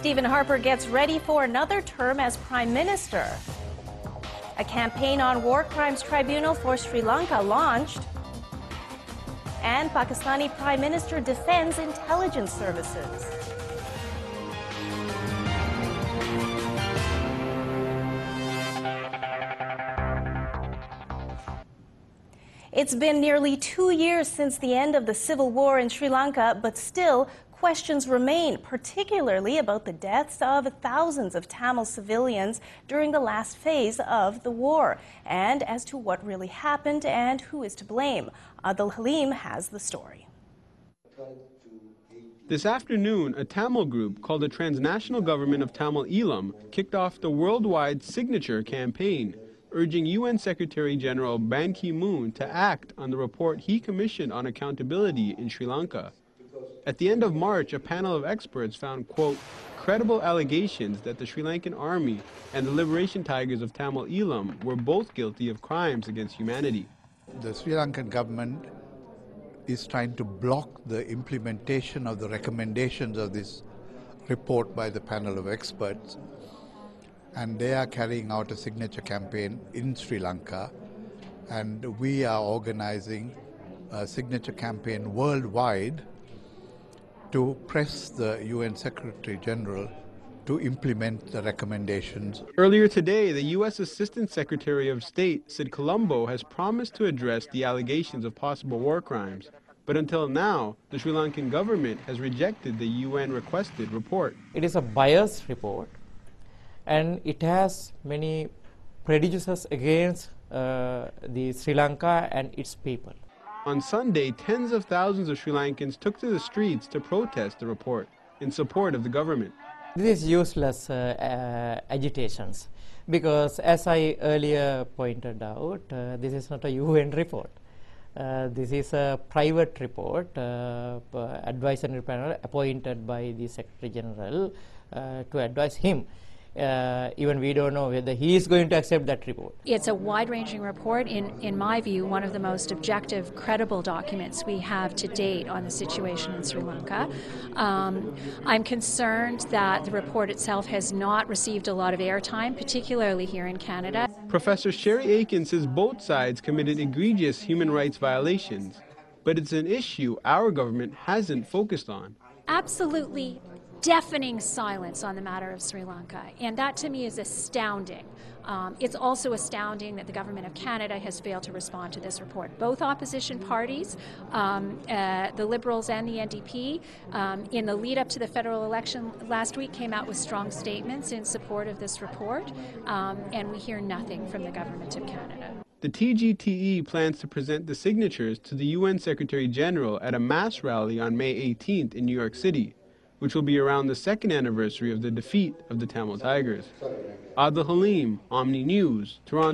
Stephen Harper gets ready for another term as Prime Minister. A campaign on war crimes tribunal for Sri Lanka launched. And Pakistani Prime Minister defends intelligence services. It's been nearly 2 years since the end of the civil war in Sri Lanka, but still, questions remain, particularly about the deaths of thousands of Tamil civilians during the last phase of the war, and as to what really happened and who is to blame. Adil Halim has the story. This afternoon, a Tamil group called the Transnational Government of Tamil Eelam kicked off the worldwide signature campaign, urging UN Secretary-General Ban Ki-moon to act on the report he commissioned on accountability in Sri Lanka. At the end of March, a panel of experts found, quote, credible allegations that the Sri Lankan army and the Liberation Tigers of Tamil Eelam were both guilty of crimes against humanity. The Sri Lankan government is trying to block the implementation of the recommendations of this report by the panel of experts, and they are carrying out a signature campaign in Sri Lanka, and we are organizing a signature campaign worldwide to press the UN Secretary General to implement the recommendations. Earlier today, the U.S. Assistant Secretary of State, Sid Colombo, has promised to address the allegations of possible war crimes. But until now, the Sri Lankan government has rejected the UN-requested report. It is a biased report, and it has many prejudices against the Sri Lanka and its people. On Sunday, tens of thousands of Sri Lankans took to the streets to protest the report in support of the government. This is useless agitations, because as I earlier pointed out, this is not a UN report. This is a private report, advisory panel appointed by the Secretary General to advise him. Even we don't know whether he is going to accept that report. It's a wide-ranging report, in my view, one of the most objective, credible documents we have to date on the situation in Sri Lanka. I'm concerned that the report itself has not received a lot of airtime, particularly here in Canada. Professor Sherry Aiken says both sides committed egregious human rights violations, but it's an issue our government hasn't focused on. Absolutely deafening silence on the matter of Sri Lanka, and that to me is astounding. It's also astounding that the Government of Canada has failed to respond to this report. Both opposition parties, the Liberals and the NDP, in the lead up to the federal election last week came out with strong statements in support of this report, and we hear nothing from the Government of Canada. The TGTE plans to present the signatures to the UN Secretary General at a mass rally on May 18th in New York City, which will be around the second anniversary of the defeat of the Tamil Tigers. Adil Halim, OMNI News, Toronto.